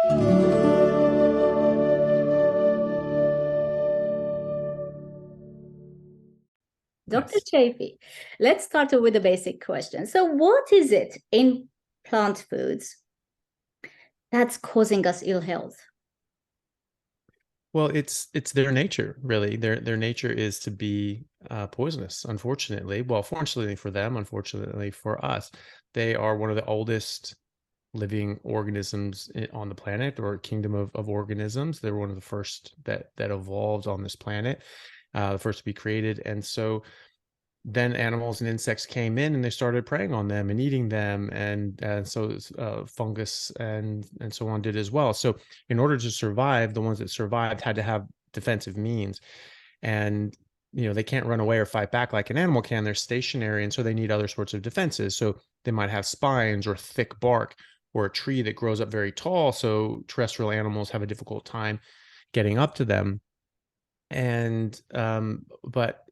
Dr. Yes. Chaffee, let's start with a basic question. So, what is it in plant foods that's causing us ill health? Well, it's their nature, really. Their nature is to be poisonous, unfortunately. Well, fortunately for them, unfortunately for us. They are one of the oldest living organisms on the planet, or kingdom of organisms. They're one of the first that evolved on this planet, the first to be created. And so then animals and insects came in and they started preying on them and eating them, and so fungus and so on did as well. So in order to survive, the ones that survived had to have defensive means, and they can't run away or fight back like an animal can. They're stationary, and so they need other sorts of defenses. So they might have spines or thick bark, or a tree that grows up very tall, so terrestrial animals have a difficult time getting up to them. And but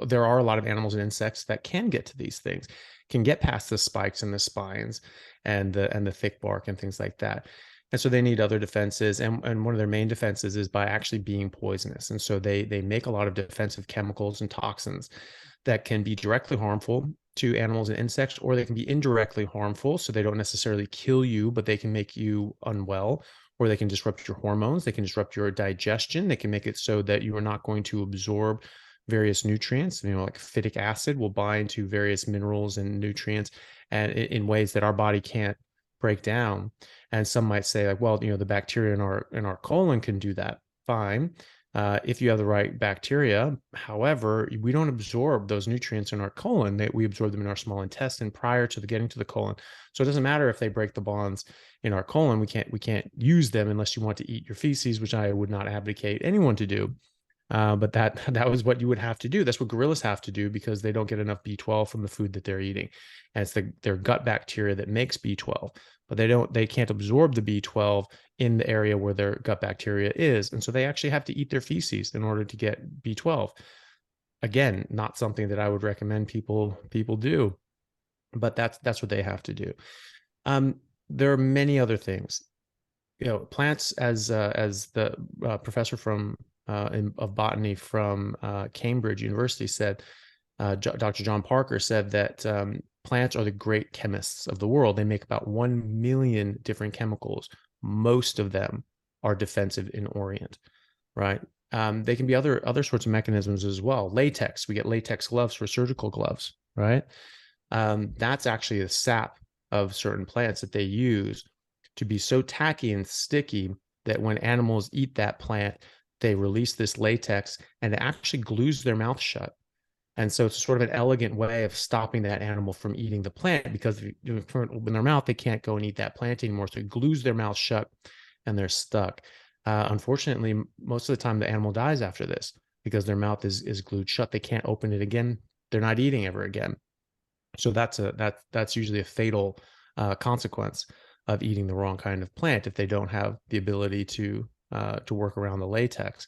there are a lot of animals and insects that can get to these things, can get past the spikes and the spines and the thick bark and things like that. And so they need other defenses. And one of their main defenses is by actually being poisonous. And so they make a lot of defensive chemicals and toxins that can be directly harmful to animals and insects, or they can be indirectly harmful. So they don't necessarily kill you, but they can make you unwell, or they can disrupt your hormones. They can disrupt your digestion. They can make it so that you are not going to absorb various nutrients. Like phytic acid will bind to various minerals and nutrients, and in ways that our body can't break down. And some might say, like, well, the bacteria in our colon can do that. Fine, if you have the right bacteria. However, we don't absorb those nutrients in our colon. That we absorb them in our small intestine prior to getting to the colon. So it doesn't matter if they break the bonds in our colon. We can't use them unless you want to eat your feces, which I would not advocate anyone to do. But that was what you would have to do. That's what gorillas have to do, because they don't get enough B12 from the food that they're eating. And it's their gut bacteria that makes B12, but they can't absorb the B12 in the area where their gut bacteria is. And so they actually have to eat their feces in order to get B12. Again, not something that I would recommend people do, but that's what they have to do. There are many other things. Plants, as the professor of botany from Cambridge University said, Dr. John Parker said that plants are the great chemists of the world. They make about 1 million different chemicals. Most of them are defensive in orient, right? They can be other sorts of mechanisms as well. Latex, we get latex gloves for surgical gloves, right? That's actually the sap of certain plants that they use to be so tacky and sticky that when animals eat that plant, they release this latex and it actually glues their mouth shut. And so it's sort of an elegant way of stopping that animal from eating the plant, because if you open their mouth, they can't go and eat that plant anymore. So it glues their mouth shut and they're stuck. Unfortunately, most of the time the animal dies after this because their mouth is glued shut. They can't open it again. They're not eating ever again. So that's usually a fatal consequence of eating the wrong kind of plant, if they don't have the ability to work around the latex.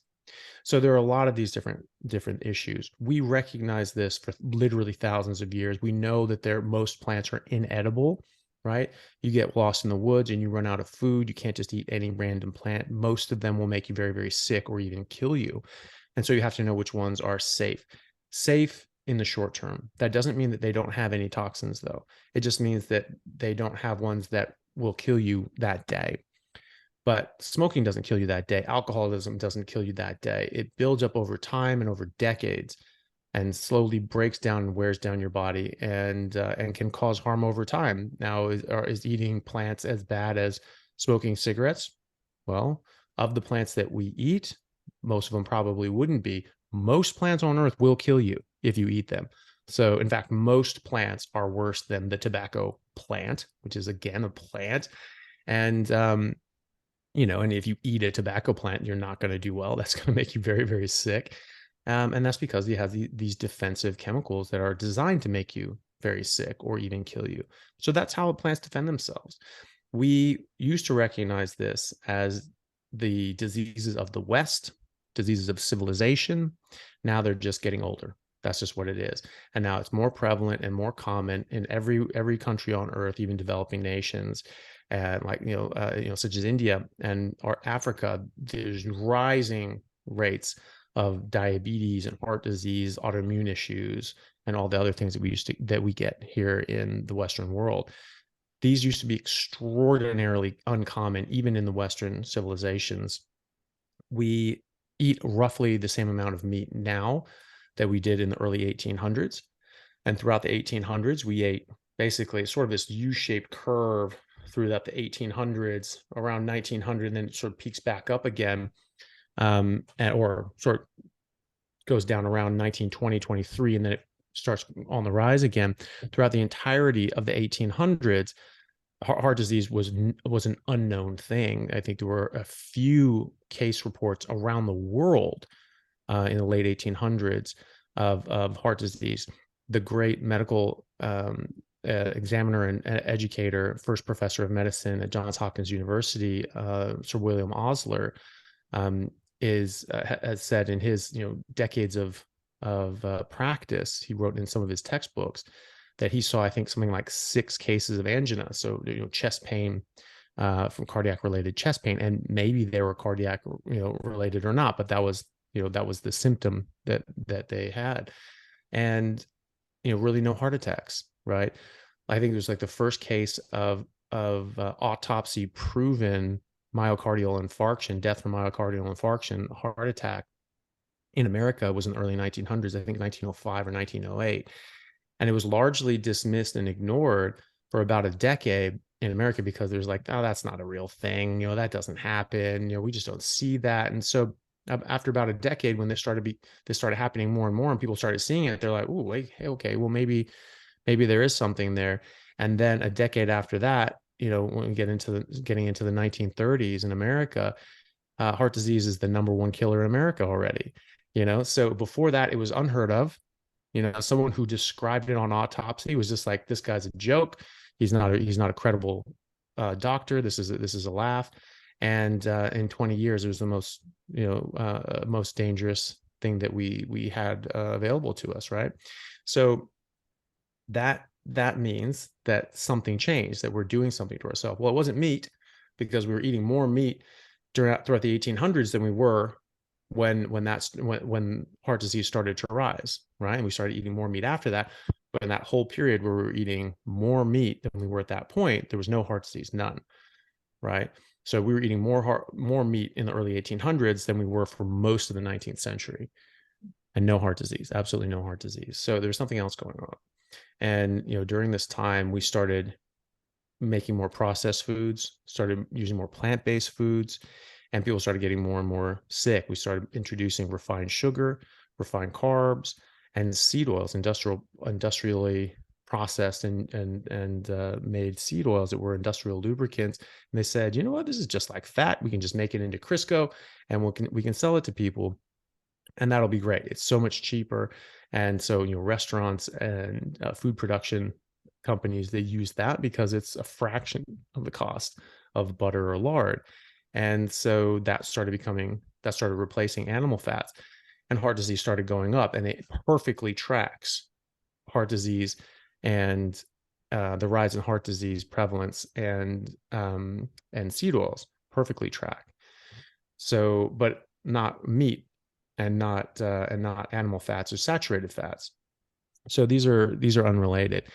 So there are a lot of these different issues. We recognize this for literally thousands of years. We know that most plants are inedible, right? You get lost in the woods and you run out of food. You can't just eat any random plant. Most of them will make you very, very sick or even kill you. And so you have to know which ones are safe. Safe in the short term. That doesn't mean that they don't have any toxins, though. It just means that they don't have ones that will kill you that day. But smoking doesn't kill you that day. Alcoholism doesn't kill you that day. It builds up over time and over decades, and slowly breaks down and wears down your body, and can cause harm over time. Now, is eating plants as bad as smoking cigarettes? Well, of the plants that we eat, most of them probably wouldn't be. Most plants on Earth will kill you if you eat them. So, in fact, most plants are worse than the tobacco plant, which is again a plant. And and if you eat a tobacco plant, you're not going to do well. That's going to make you very, very sick. And that's because you have these defensive chemicals that are designed to make you very sick or even kill you. So that's how plants defend themselves. We used to recognize this as the diseases of the West, diseases of civilization. Now they're just getting older. That's just what it is. And now it's more prevalent and more common in every country on earth, even developing nations, and like such as India and or Africa. There's rising rates of diabetes and heart disease, autoimmune issues, and all the other things that we get here in the Western world. These used to be extraordinarily uncommon, even in the Western civilizations. We eat roughly the same amount of meat now that we did in the early 1800s. And throughout the 1800s, we ate basically sort of this U-shaped curve throughout the 1800s, around 1900, and then it sort of peaks back up again, or sort of goes down around 1920, 23, and then it starts on the rise again. Throughout the entirety of the 1800s, heart disease was an unknown thing. I think there were a few case reports around the world in the late 1800s of heart disease. The great medical examiner and educator, first professor of medicine at Johns Hopkins University, Sir William Osler, has said in his decades of practice, he wrote in some of his textbooks that he saw, I think, something like 6 cases of angina, so chest pain from cardiac related chest pain, and maybe they were cardiac related or not, but that was the symptom that they had, and really no heart attacks, right? I think it was like the first case of autopsy proven myocardial infarction, death from myocardial infarction, heart attack in America was in the early 1900s, I think 1905 or 1908. And it was largely dismissed and ignored for about a decade in America because there's like, oh, that's not a real thing. That doesn't happen. We just don't see that. And so after about a decade, when this started happening more and more, and people started seeing it, they're like, oh, wait, hey, okay, well, maybe there is something there. And then a decade after that, when we getting into the 1930s in America, heart disease is the #1 killer in America already. So before that, it was unheard of. Someone who described it on autopsy was just like, this guy's a joke. He's not a credible doctor. This is a laugh. And in 20 years, it was the most dangerous thing that we had available to us, right? So that means that something changed, that we're doing something to ourselves. Well, it wasn't meat, because we were eating more meat throughout the 1800s than we were when heart disease started to rise, right? And we started eating more meat after that. But in that whole period where we were eating more meat than we were at that point, there was no heart disease, none, right? So we were eating more meat in the early 1800s than we were for most of the 19th century, and no heart disease, absolutely no heart disease. So there's something else going on. And during this time, we started making more processed foods, started using more plant-based foods, and people started getting more and more sick. We started introducing refined sugar, refined carbs, and seed oils, industrially processed and made seed oils that were industrial lubricants. And they said, you know what, this is just like fat. We can just make it into Crisco, and we can sell it to people, and that'll be great. It's so much cheaper. And so restaurants and food production companies, they use that because it's a fraction of the cost of butter or lard. And so that started replacing animal fats, and heart disease started going up, and it perfectly tracks heart disease and the rise in heart disease prevalence and seed oils perfectly track. So, but not meat and not animal fats or saturated fats. So these are unrelated.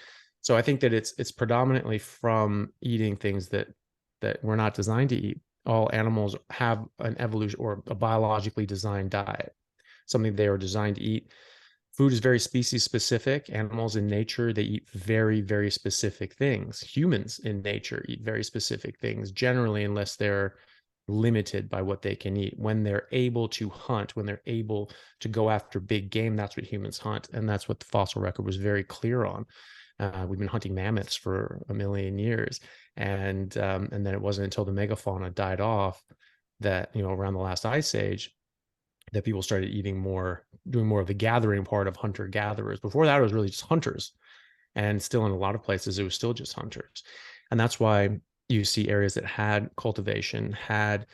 So I think that it's predominantly from eating things that we're not designed to eat. All animals have an evolution or a biologically designed diet, something they are designed to eat. Food is very species specific. Animals in nature, they eat very, very specific things. Humans in nature eat very specific things, generally, unless they're limited by what they can eat. When they're able to hunt, when they're able to go after big game, that's what humans hunt. And that's what the fossil record was very clear on. We've been hunting mammoths for 1 million years. And then it wasn't until the megafauna died off that, around the last ice age, that people started doing more of the gathering part of hunter-gatherers. Before that, it was really just hunters. And still in a lot of places, it was still just hunters. And that's why you see areas that had cultivation, had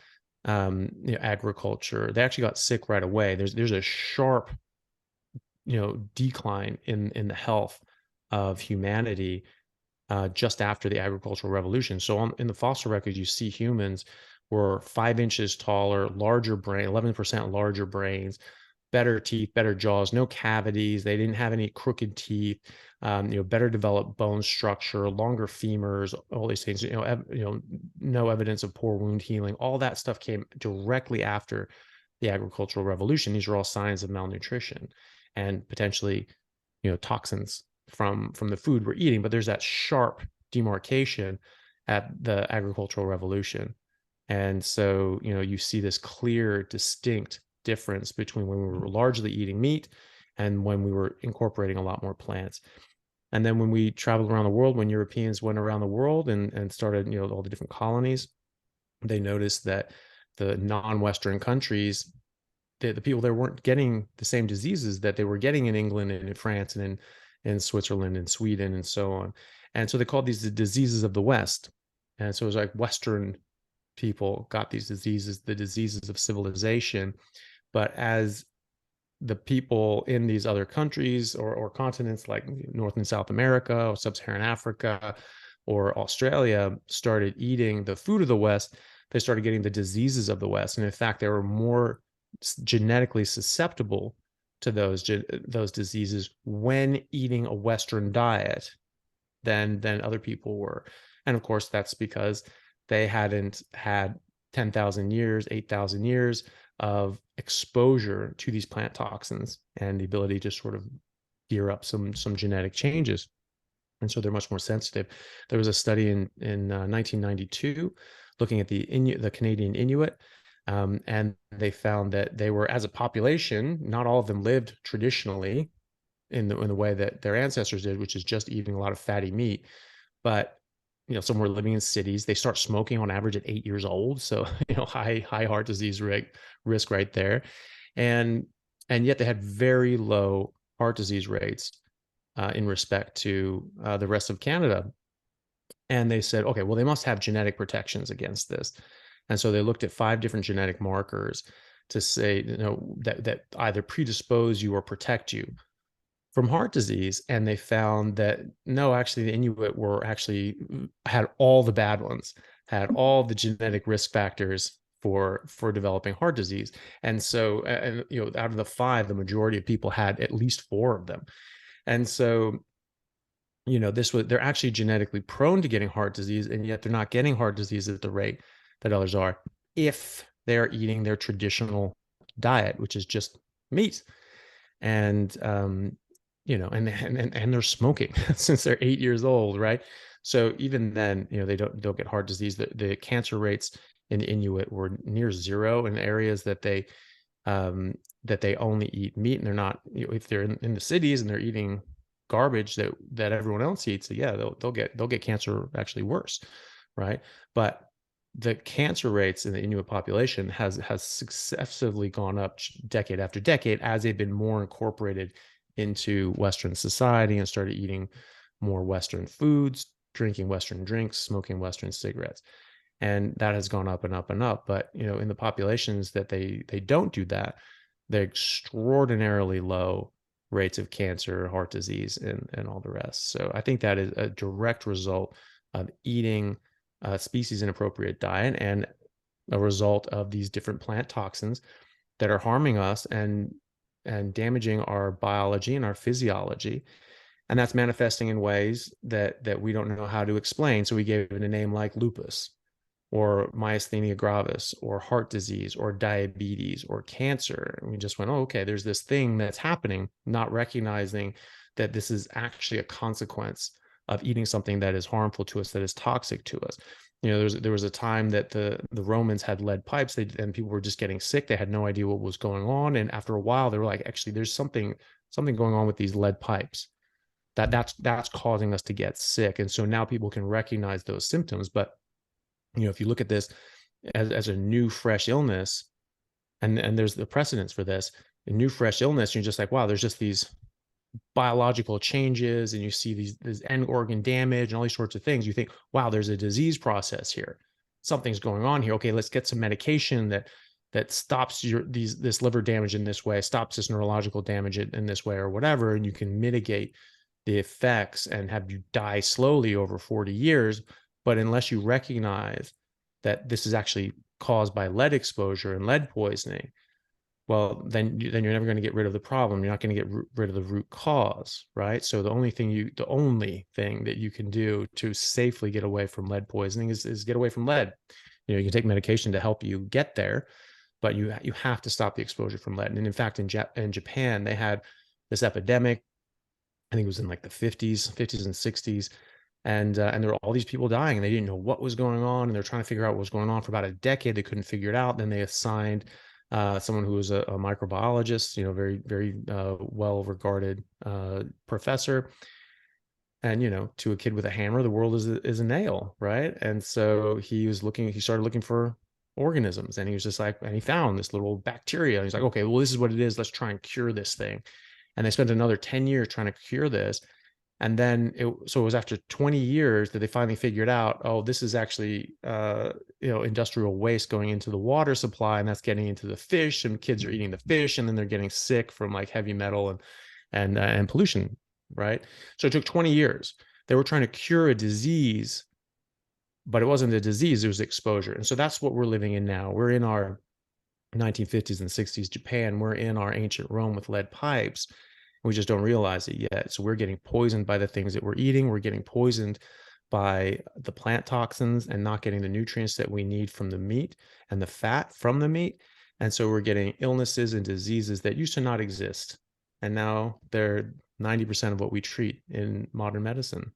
agriculture, they actually got sick right away. There's a sharp decline in the health of humanity just after the agricultural revolution. So in the fossil record, you see humans were 5 inches taller, larger brain, 11% larger brains, better teeth, better jaws, no cavities. They didn't have any crooked teeth. Better developed bone structure, longer femurs, all these things. No evidence of poor wound healing. All that stuff came directly after the agricultural revolution. These are all signs of malnutrition and potentially, toxins from the food we're eating. But there's that sharp demarcation at the agricultural revolution. And so, you see this clear, distinct difference between when we were largely eating meat and when we were incorporating a lot more plants. And then when we traveled around the world, when Europeans went around the world and started, all the different colonies, they noticed that the non-Western countries, the people there weren't getting the same diseases that they were getting in England and in France and in Switzerland and Sweden and so on. And so they called these the diseases of the West. And so it was like Western people got these diseases, the diseases of civilization. But as the people in these other countries or continents like North and South America or Sub-Saharan Africa or Australia started eating the food of the West, they started getting the diseases of the West. And in fact, they were more genetically susceptible to those diseases when eating a Western diet than other people were. And of course, that's because they hadn't had 10,000 years, 8,000 years of exposure to these plant toxins and the ability to sort of gear up some genetic changes. And so they're much more sensitive. There was a study in 1992 looking at the Canadian Inuit, and they found that they were, as a population, not all of them lived traditionally in the way that their ancestors did, which is just eating a lot of fatty meat. But some were living in cities. They start smoking on average at 8 years old, so high heart disease risk right there, and yet they had very low heart disease rates in respect to the rest of Canada. And they said, okay, well, they must have genetic protections against this. And so they looked at 5 different genetic markers to say, that either predispose you or protect you from heart disease. And they found that no, actually the Inuit had all the bad ones, had all the genetic risk factors for developing heart disease. And so, out of the 5, the majority of people had at least 4 of them. And so, they're actually genetically prone to getting heart disease, and yet they're not getting heart disease at the rate that others are if they're eating their traditional diet, which is just meat. And and they're smoking since they're 8 years old, right? So even then, they don't get heart disease. The cancer rates in the Inuit were near zero in areas that they only eat meat, and they're not. If they're in the cities and they're eating garbage that everyone else eats, yeah, they'll get cancer actually worse, right? But the cancer rates in the Inuit population has successively gone up decade after decade as they've been more incorporated into Western society and started eating more Western foods, drinking Western drinks, smoking Western cigarettes. And that has gone up and up and up. But, in the populations that they don't do that, they're extraordinarily low rates of cancer, heart disease, and all the rest. So I think that is a direct result of eating a species inappropriate diet and a result of these different plant toxins that are harming us and damaging our biology and our physiology. And that's manifesting in ways that we don't know how to explain. So we gave it a name like lupus or myasthenia gravis or heart disease or diabetes or cancer. And we just went, oh, okay, there's this thing that's happening, not recognizing that this is actually a consequence of eating something that is harmful to us, that is toxic to us. There was a time that the Romans had lead pipes, and people were just getting sick. They had no idea what was going on. And after a while, they were like, actually, there's something going on with these lead pipes that's causing us to get sick. And so now people can recognize those symptoms. But, if you look at this as a new, fresh illness, and there's the precedence for this, a new, fresh illness, you're just like, wow, there's just these biological changes, and you see this end organ damage and all these sorts of things. You think, wow, there's a disease process here. Something's going on here. Okay, let's get some medication that that stops this liver damage in this way, stops this neurological damage in this way or whatever, and you can mitigate the effects and have you die slowly over 40 years. But unless you recognize that this is actually caused by lead exposure and lead poisoning, well, then you're never going to get rid of the problem. You're not going to get rid of the root cause, right? So the only thing that you can do to safely get away from lead poisoning is get away from lead. You can take medication to help you get there, but you have to stop the exposure from lead. And in fact, in Japan, they had this epidemic. I think it was in like the 50s and 60s, and there were all these people dying, and they didn't know what was going on, and they're trying to figure out what was going on for about a decade. They couldn't figure it out. Then they assigned someone who was a microbiologist, very, very well regarded professor, and to a kid with a hammer, the world is a nail, right? And so he started looking for organisms, and he was just like, and he found this little bacteria, and he's like, okay, well, this is what it is, let's try and cure this thing. And they spent another 10 years trying to cure this. And then it was after 20 years that they finally figured out, oh, this is actually industrial waste going into the water supply, and that's getting into the fish, and kids are eating the fish, and then they're getting sick from like heavy metal and pollution, right? So it took 20 years. They were trying to cure a disease, but it wasn't a disease, it was exposure. And so that's what we're living in now. We're in our 1950s and 60s Japan. We're in our ancient Rome with lead pipes. We just don't realize it yet. So we're getting poisoned by the things that we're eating. We're getting poisoned by the plant toxins and not getting the nutrients that we need from the meat and the fat from the meat. And so we're getting illnesses and diseases that used to not exist. And now they're 90% of what we treat in modern medicine.